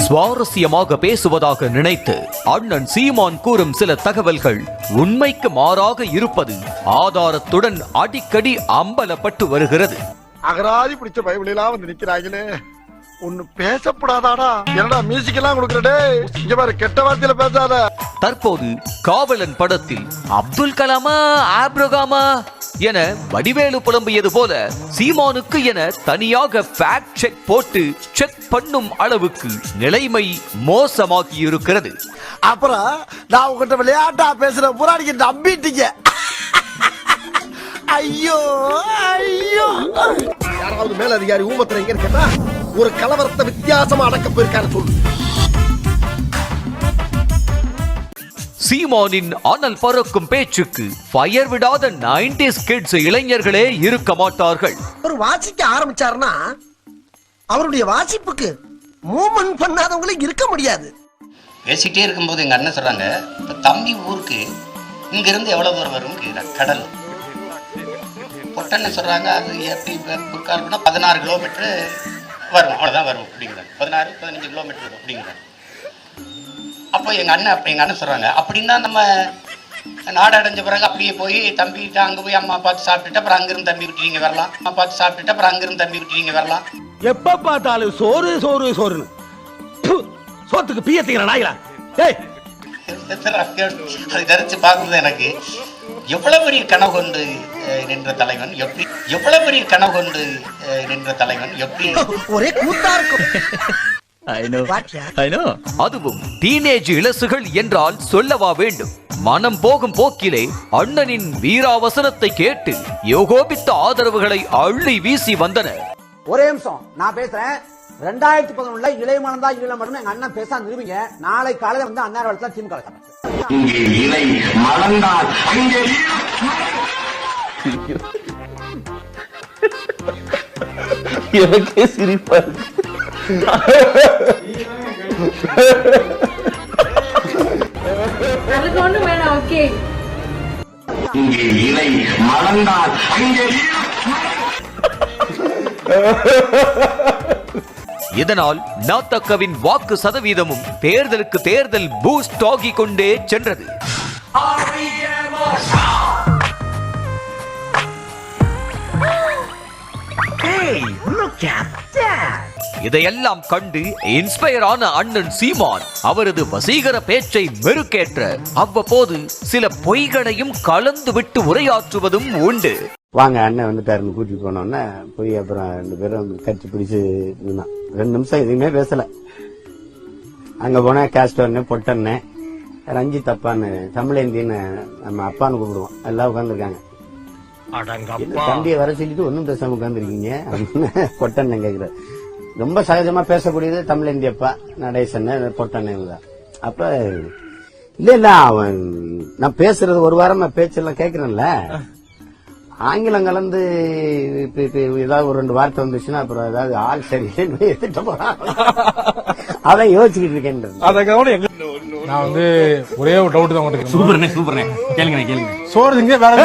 சுவாரஸ்யமாக பேசுவதாக நினைத்து அண்ணன் சீமான் கூறும் சில தகவல்கள் உண்மைக்கு மாறாக இருப்பது ஆதாரத்துடன் அடிக்கடி அம்பலப்பட்டு வருகிறது. அகராதி பிடிச்ச பைபிளெல்லாம் வந்து நிக்கிறாங்களே, ஒண்ணு பேசப்படாதாடா? என்னடா மியூசிக் எல்லாம் கொடுக்கறடே, இங்க பாரு கெட்ட வார்த்தையில பேசாத. தற்போது காவலன் படத்தில் அப்துல் கலாமா ஆப்ரகாமா என வடிவேலு புலம்பியது போல சீமானுக்கு என தனியாக ஃபேக்ட் செக் போட்டு செக் பண்ணும் அளவுக்கு நிலைமை மோசமாகி இருக்கிறது. அப்புறம் நான் உங்ககிட்ட விளையாட்டா பேசுற புறாடிக்கு நம்பிட்டீங்க. ஐயோ ஐயோ, யாராவது மேல அதிகாரி ஊமத்துல எங்க கேட்டா ஒரு கலவரத்தை வித்தியாசமா அடக்க போயிருக்காரு சொல்லு. சீமானின் அனல் பறக்கும் பேச்சுக்கு ஃபயர் விடாத 90s கிட்ஸ் இளைஞர்களே இருக்க மாட்டார்கள். ஒரு வாசிக்க ஆரம்பிச்சாருன்னா அவருடைய வாசிப்புக்கு மூவ்மெண்ட் பண்ணாதவங்களே இருக்க முடியாது. பேசிக்கிட்டே இருக்கும்போது எங்க அண்ணன் சொல்றாங்க, இப்போ தம்பி ஊருக்கு இங்க இருந்து எவ்வளவு தூரம் வரும் கேட்குறாங்க. கடல் பொட்டன்னு சொல்றாங்க, அது எப்படி 16 கிலோமீட்டர் வரும், அவ்வளோதான் வரும் அப்படிங்கிறாங்க. 16-15 கிலோமீட்டர் வரும் அப்படிங்கிறாங்க. அப்போ எங்கள் அண்ணன் சொல்கிறாங்க, அப்படின்னா நம்ம நாடு அடைஞ்ச பிறகு அப்படியே போய் தம்பிகிட்ட அங்கே போய் அம்மா பார்த்து சாப்பிட்டுட்டு அப்புறம் அங்கிருந்து தம்பி விட்டு நீங்கள் வரலாம், அம்மா பார்த்து சாப்பிட்டுட்டு அப்புறம் அங்கிருந்து தம்பி விட்டு நீங்கள் வரலாம். எப்போ பார்த்தாலும் சோறு சோறு சோறுன்னு சோத்துக்கு பியத்தீங்க நாய்களா? அதை தரிச்சு பார்க்குறது எனக்கு எவ்வளவு பெரிய கனவு கொண்டு நின்ற தலைவன் எப்படி, எவ்வளவு பெரிய கனவு கொண்டு நின்ற தலைவன் எப்படி ஒரே கூத்தா இருக்கும். அதுவும் டீனேஜ் இளசுகள் என்றால் சொல்லவா வேண்டும். மனம் போகும் போக்கிலே அண்ணனின் வீராவசனத்தை கேட்டு யோகோபித்த ஆதரவுகளை அள்ளி வீசி வந்தனர். ஒரே நிமிஷம் நான் பேசுறேன். 2011 இளையமனம் தான் ஈழம் மட்டும் எங்க அண்ணன் பேச நிரூபிங்க. நாளை காலையில வந்து அண்ணா வளர்த்தா டீம் கலக்க எனக்கே சிரிப்பா அதுக்கு ஒண்ணு வேணாம். ஓகே, இங்கே இலை மலர்ந்தால் அங்கே இதனால் நாத்தக்கவின் வாக்கு சதவீதமும் தேர்தலுக்கு தேர்தல் பூஸ்ட் ஆகிக் கொண்டே சென்றது. இதையெல்லாம் கண்டு இன்ஸ்பயர் ஆன அண்ணன் சீமான் அவரது வசீகர பேச்சை மெருகேற்ற அவ்வப்போது சில பொய்களையும் கலந்து விட்டு உரையாற்றுவதும் உண்டு. வாங்க அண்ணன் வந்துட்டாருன்னு கூட்டிட்டு போனோம்னா போய் அப்புறம் 2 பேரும் கட்டி பிடிச்சு 2 நிமிஷம் எதுவுமே பேசல. அங்க போனா கேஸ்டர்னு பொட்டன்னு ரஞ்சித் அப்பான்னு தமிழேந்தின்னு நம்ம அப்பான்னு கூப்பிடுவோம். எல்லாம் உட்காந்துருக்காங்க. தம்பியை வர சொல்லிட்டு ஒன்னும் பேசாம உட்காந்துருக்கீங்க அப்படின்னு பொட்டன்னு கேக்குறாரு. ரொம்ப சகஜமா பேசக்கூடியது தமிழேந்தி அப்பா, நடேசன்னு பொட்டன்னு தான். அப்ப இல்ல அவன் நான் பேசுறது ஒரு வாரமா பேச்செல்லாம் கேக்குறேன்ல, ஆங்கிலம் கலந்து ஏதாவது ஒரு 2 வார்த்தை வந்துச்சுன்னா அப்புறம் ஏதாவது ஆள் சரியில்லைன்னு எடுத்துட்டு போறான். அதான் யோசிச்சுக்கிட்டு இருக்கேன். நான் வந்து ஒரே ஒரு டவுட் தான் உங்களுக்கு. சூப்பர்னே கேளுங்க. சோறு வேற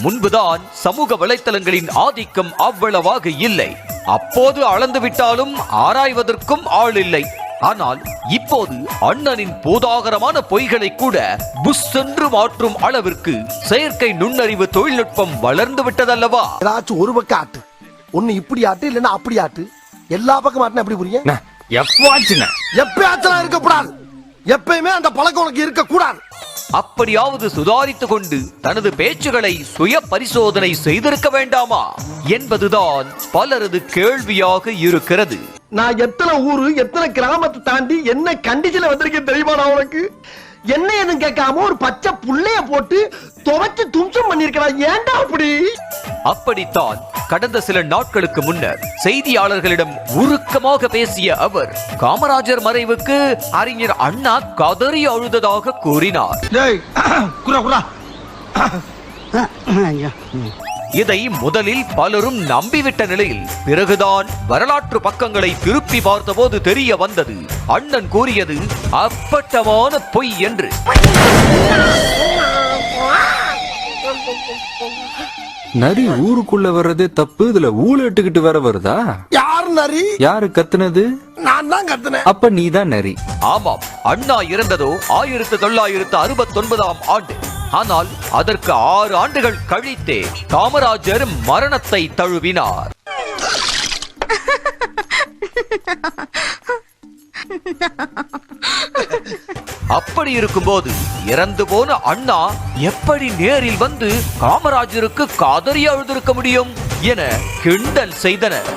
முன்புதான் சமூக வலைத்தளங்களின் ஆதிக்கம் அவ்வளவாக இல்லை. அப்போது அளந்து விட்டாலும் ஆராய்வதற்கும் ஆள் இல்லை. ஆனால் இப்போது அண்ணனின் பூதாகரமான பொய்களை கூட புஷ் என்று மாற்றும் அளவிற்கு செயற்கை நுண்ணறிவு தொழில்நுட்பம் வளர்ந்து விட்டதல்லவா? ஏதாச்சும் ஒரு பக்கம் ஆட்டு, ஒண்ணு இப்படி ஆட்டு இல்லன்னா அப்படி ஆட்டு, எல்லா பக்கம் ஆட்டுனா எப்படி புரியும்? எப்பயாச்சும் இருக்கக்கூடாது, எப்பயுமே அந்த பழக்கம் உனக்கு இருக்க கூடாது. அப்படியாவது சுதாரித்துக் கொண்டு தனது பேச்சுகளை சுய பரிசோதனை செய்திருக்க வேண்டாமா என்பதுதான் பலரது கேள்வியாக இருக்கிறது. நான் எத்தனை ஊரு எத்தனை கிராமத்தை தாண்டி என்ன கண்டிஷன்ல வந்திருக்கேன் தெரியுமா? நான் உனக்கு என்ன எதுவும் கேட்காம ஒரு பச்சை புள்ளைய போட்டு துவைச்சு தும்சம் பண்ணிருக்கிறான். ஏன்டா அப்படி? அப்படித்தான் கடந்த சில நாட்களுக்கு முன்னர் செய்தியாளர்களிடம் உருக்கமாக பேசிய அவர் காமராஜர் மறைவுக்கு அறிஞர் அண்ணா கதறி அழுததாக கூறினார். இதை முதலில் பலரும் நம்பிவிட்ட நிலையில் பிறகுதான் வரலாற்று பக்கங்களை திருப்பி பார்த்தபோது தெரிய வந்தது அண்ணன் கூறியது அப்பட்டமான பொய் என்று. நரி ஊருக்குள்ள வர்றதே தப்பு, இதுல ஊழ இட்டுக்கிட்டு வேற வருதா? யார யார் நரி? யாரு கத்துனது? நான் தான் கத்துனேன். அப்ப நீதான் நரி. ஆமாம், அண்ணா இறந்ததோ 1969ஆம் ஆண்டு. ஆனால் அதற்கு 6 ஆண்டுகள் கழித்தே காமராஜர் மரணத்தை தழுவினார். அப்படி இருக்கும்போது இறந்து போன அண்ணா எப்படி நேரில் வந்து காமராஜருக்கு காதறி அழுதிருக்க முடியும் என கிண்டல் செய்தனர்.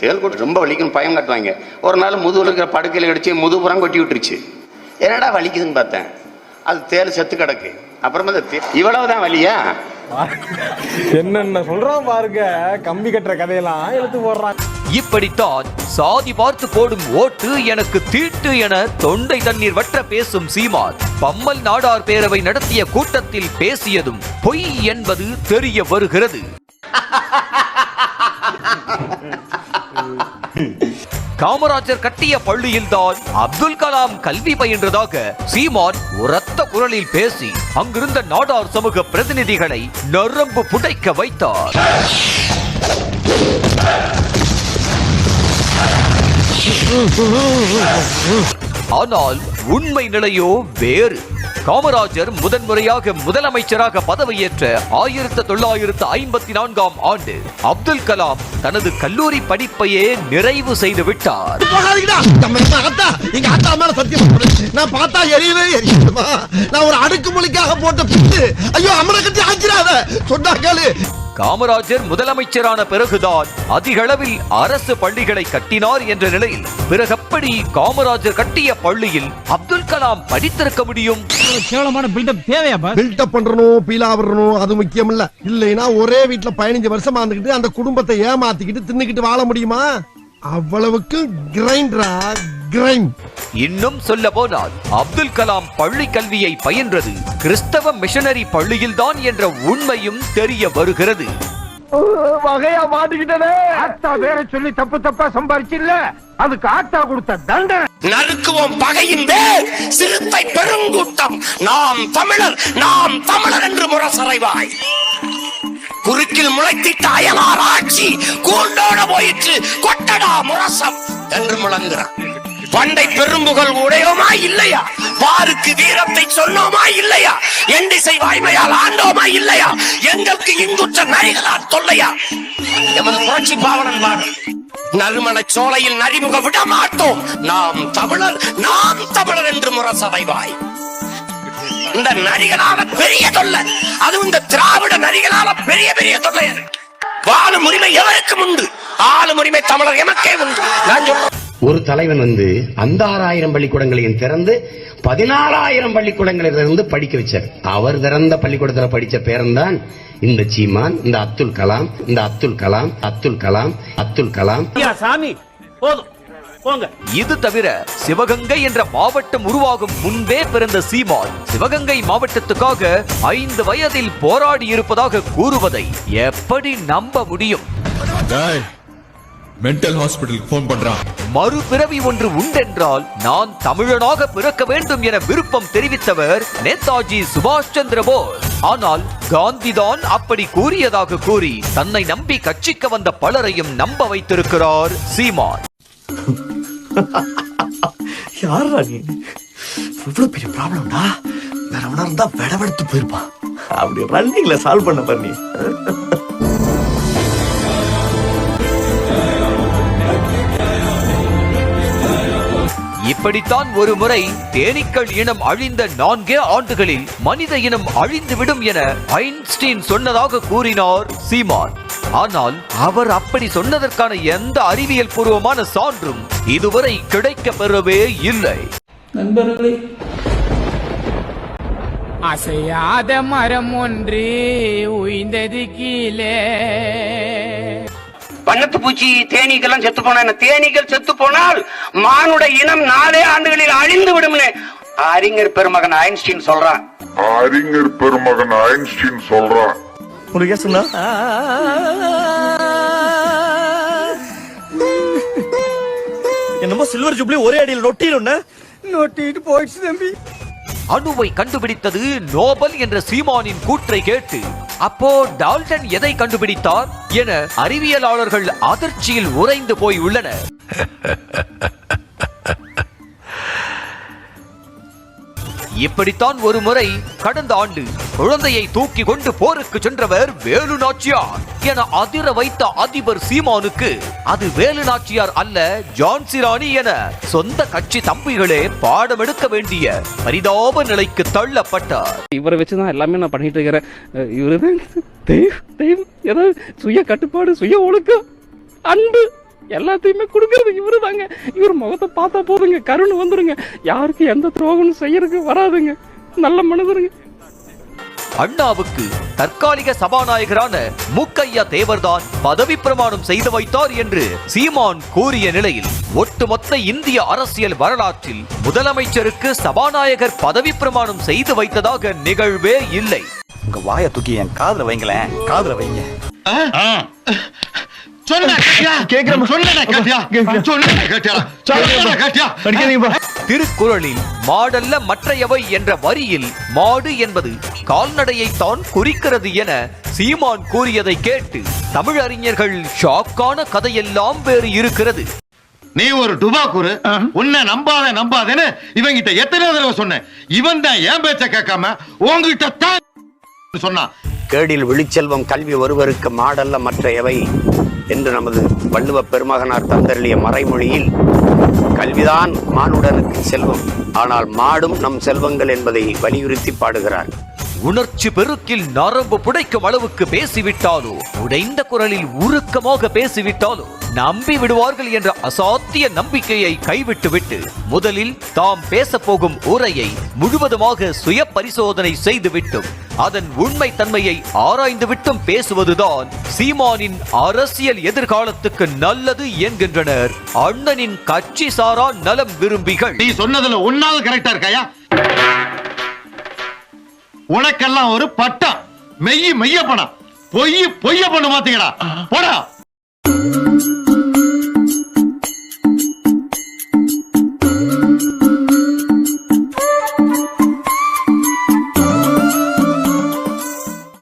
தேல் கொட்டு ரொம்ப வலிக்குன்னு பயம் காட்டுவாங்க. ஒரு நாள் முதுகுல இருக்கிற படுக்கையில் அடிச்சு முதுகுப்புறம் கொட்டி விட்டுருச்சு. என்னடா வலிக்குதுன்னு பார்த்தேன், அது தேல் செத்து கிடக்கு. அப்புறமா இவ்வளவுதான் வலியா? என்னென்ன சொல்றான் பாருங்க, கம்பி கட்டுற கதையெல்லாம் எடுத்து போடுறான். இப்படித்தான் சாதி பார்த்து போடும் ஓட்டு எனக்கு தீட்டு என தொண்டை தண்ணீர் வற்ற பேசும் சீமான் பம்மல் நாடார் பேரவை நடத்திய கூட்டத்தில் பேசியதும் பொய் என்பது தெரிய வருகிறது. காமராஜர் கட்டிய பள்ளியில்தான் அப்துல் கலாம் கல்வி பயின்றதாக சீமான் உரத்த குரலில் பேசி அங்கிருந்த நாடார் சமூக பிரதிநிதிகளை நரம்பு புடைக்க வைத்தார். ஆனால் உண்மை நிலையோ வேறு. காமராஜர் முதன்முறையாக முதலமைச்சராக பதவியேற்ற 1954ஆம் ஆண்டு அப்துல் கலாம் தனது கல்லூரி படிப்பையே நிறைவு செய்து விட்டார். நான் பார்த்தா எரியவே எரியுமா? நான் ஒரு அடுக்குமொழிக்காக போட்ட பிட்டு. ஐயோ, அமர கட்டி ஆக்கிறாத சொன்னாங்களே. காமராஜர் முதலமைச்சரான பிறகுதான் அதிக அளவில் அரசு பள்ளிகளை கட்டினார் என்ற நிலையில் பிறகப்படி காமராஜர் கட்டிய பள்ளியில் அப்துல் கலாம் படித்திருக்க முடியும்? கேவலமான பில்டப் தேவையா? பில்டப் பண்றணும், பீலா வரணும், அது முக்கியம் இல்ல. இல்லைன்னா ஒரே வீட்டுல 15 வருஷமா இருந்துகிட்டு அந்த குடும்பத்தை ஏமாத்திக்கிட்டு தின்னுக்கிட்டு வாழ முடியுமா? அவ்வளவுக்கு கிரைண்டரா கிரைண்ட். இன்னும் சொல்ல போனால் அப்துல் கலாம் பள்ளி கல்வியை பயின்றது கிறிஸ்தவ மிஷனரி பள்ளியில்தான் என்ற உண்மையும் தெரிய வருகிறது. வகையா மாட்டிக்கிட்டே. ஆத்தா வேற சொல்லி தப்பு தப்பா சம்பாரிச்சு இல்ல, அதுக்கு ஆத்தா கொடுத்த தண்டனை. நறுக்குவோம் பகையின் வேர் சிறுத்தை பெருங்கூட்டம், நாம் தமிழர் நாம் தமிழர் என்று முரசறைவாய். குறுக்கில் முளைத்திட்ட அயலார் ஆட்சி கூண்டோட போயிற்று, கொட்டடா முரசம் என்று முழங்குகிறார். பண்டை பெரும்புகள் உடையோமா இல்லையா? பாருக்கு வீரத்தை சொன்னோமா இல்லையா? எண்டிசை வாய்மையால் ஆண்டோமா இல்லையா? எங்களுக்கு இங்குற்ற நரிகளால் தொல்லையா? எமது புரட்சி பாவனன் பாடல் நறுமண சோலையில் நரிமுக விட மாட்டோம், நாம் தமிழர் நாம் தமிழர் என்று முரசறைவாய். இந்த நரிகளால பெரிய தொல்லை, அதுவும் இந்த திராவிட நரிகளால பெரிய பெரிய தொல்லை. வாழும் உரிமை எவருக்கும் உண்டு, ஆளும் உரிமை தமிழர் எமக்கே உண்டு. நான் சொல்றேன், ஒரு தலைவன் வந்து அந்த 6000 பள்ளிக்கூடங்களையும் திறந்து 14000 பள்ளிக்கூடங்களிலிருந்து படிக்க வச்சார். அவர் திறந்த பள்ளிக்கூடத்தில் படிச்ச பேரன்தான் இந்த சீமான், இந்த அப்துல் கலாம், இந்த அப்துல் கலாம், அப்துல் கலாம், அப்துல் கலாம். சாமி போதும் போங்க. இது தவிர சிவகங்கை என்ற மாவட்டம் உருவாகும் முன்பே பிறந்த சீமான் சிவகங்கை மாவட்டத்துக்காக 5 வயதில் போராடி இருப்பதாக கூறுவதை எப்படி நம்ப முடியும்? மென்டல் ஹாஸ்பிடலுக்கு போன் பண்றான். மறுபிறவி ஒன்று உண்டென்றால் நான் தமிழனாக பிறக்க வேண்டும் என விருப்பம் தெரிவித்தவர் நேதாஜி சுபாஷ் சந்திர போஸ். ஆனால் காந்திதான் அப்படி கூறியதாக கூறி தன்னை நம்பி கட்சிக்கு வந்த பலரையும் நம்ப வைத்திருக்கிறார் சீமான். யாரா நீ? இவ்வளவு பெரிய ப்ராப்ளம்டா. வேற எவனா இருந்தா வெடவெடுத்து போயிருப்பான். அப்படி ரன்னிங்ல சால்வ் பண்ண பண்ணி. இப்படித்தான் ஒரு முறை தேனீக்கள் இனம் அழிந்த 4 ஆண்டுகளில் மனித இனம் அழிந்துவிடும் என ஐன்ஸ்டீன் சொன்னதாக கூறினார் சீமான். ஆனால் அவர் அப்படி சொன்னதற்கான எந்த அறிவியல் பூர்வமான சான்றும் இதுவரை கிடைக்க பெறவே இல்லை. நண்பர்களே, அசையாத மரம் ஒன்று உய்ந்தது கீழே. வண்ணத்து பூச்சி தேனீக்கெல்லாம் செத்து போன, தேனீக்கள் செத்து போனால் மானுட இனம் 4 ஆண்டுகளில் அழிந்து விடும் அறிஞர் பெருமகன் ஐன்ஸ்டீன் சொல்றான். உனக்கு சொன்னா என்னமோ சில்வர் ஜூப்ளி ஒரே அடியில் நொட்டிட்டு போயிடுச்சு தம்பி. அணுவை கண்டுபிடித்தது நோபல் என்ற சீமானின் கூற்றை கேட்டு அப்போ டால்டன் எதை கண்டுபிடித்தார் என அறிவியலாளர்கள் அதிர்ச்சியில் உறைந்து போய் உள்ளனர். இப்படித்தான் ஒரு முறை கடந்த ஆண்டு குழந்தையை தூக்கி கொண்டு போருக்கு சென்றவர் வேலு நாச்சியார் என அதிர வைத்த அதிபர் சீமானுக்கு அது வேலு நாச்சியார் அல்ல ஜான்சி ராணி என சொந்த கட்சி தம்பிகளே பாடம் எடுக்க வேண்டிய பரிதாப நிலைக்கு தள்ளப்பட்டார். இவரை வச்சுதான் எல்லாமே நான் பண்ணிட்டு இருக்கிறேன். இவருதான் தெய்வம், ஏதாவது சுய கட்டுப்பாடு, சுய ஒழுக்கம், அன்பு எல்லாத்தையுமே கொடுக்கறது இவரு தாங்க. இவர் முகத்தை பார்த்தா போதுங்க, கருணை வந்துருங்க, யாருக்கு எந்த துரோகம் செய்யறதுக்கு வராதுங்க, நல்ல மனிதருங்க. அண்ணாவுக்கு தற்காலிக சபாநாயகரான முக்கையா தேவர்தான் பதவி பிரமாணம் செய்து வைத்தார் என்று சீமான் கூறிய நிலையில் ஒட்டுமொத்த இந்திய அரசியல் வரலாற்றில் முதலமைச்சருக்கு சபாநாயகர் பதவி பிரமாணம் செய்து வைத்ததாக நிகழ்வே இல்லை. உங்க வாயை தூக்கி என் காதுல வைங்களேன், காதுல வைங்க. திருக்குறளில் மாடல்ல மற்றையவை என்ற வரியில் மாடு என்பது கால்நடையை தான் குறிக்கிறது என சீமான் கூறியதை கேட்டு தமிழறிஞர்கள் ஷாக்கான கதையெல்லாம் வேறு இருக்கிறது. நீ ஒரு டுபாக்கூரு, உன்னை நம்பாதேன்னு இவங்கிட்ட எத்தனை தடவை சொன்னேன். இவன் தான் என் பேச்ச கேட்காம உங்ககிட்ட தான் சொன்னான். கேடில் விழிச்செல்வம் கல்வி ஒருவருக்கு மாடல்ல மற்ற எவை என்று நமது வள்ளுவ பெருமகனார் தந்தருளிய மறைமொழியில் கல்விதான் மானுடனுக்கு செல்வம், ஆனால் மாடும் நம் செல்வங்கள் என்பதை வலியுறுத்தி பாடுகிறார். உணர்ச்சி பெருக்கில் நரம்பு புடைக்கும் அளவுக்கு பேசிவிட்டாலோ, உடைந்த குரலில் உருக்கமாக பேசிவிட்டாலோ நம்பி விடுவார்கள் என்ற அசாத்திய நம்பிக்கையை கைவிட்டுவிட்டு முதலில் தாம் பேச போகும் உரையை முழுவதுமாக சுய பரிசோதனை செய்துவிட்டும் அதன் உண்மை தன்மையை ஆராய்ந்துவிட்டும் பேசுவதுதான் சீமானின் அரசியல் எதிர்காலத்துக்கு நல்லது என்கின்றனர் அண்ணனின் கட்சி சாரா நலம் விரும்பிகள். நீ சொன்னதுல ஒன்னாவது கரெக்டா இருக்காயா? உனக்கெல்லாம் ஒரு பட்டம், மெய்ய பணம், பொய்ய பண்ண மாத்தீங்கடா, போடா.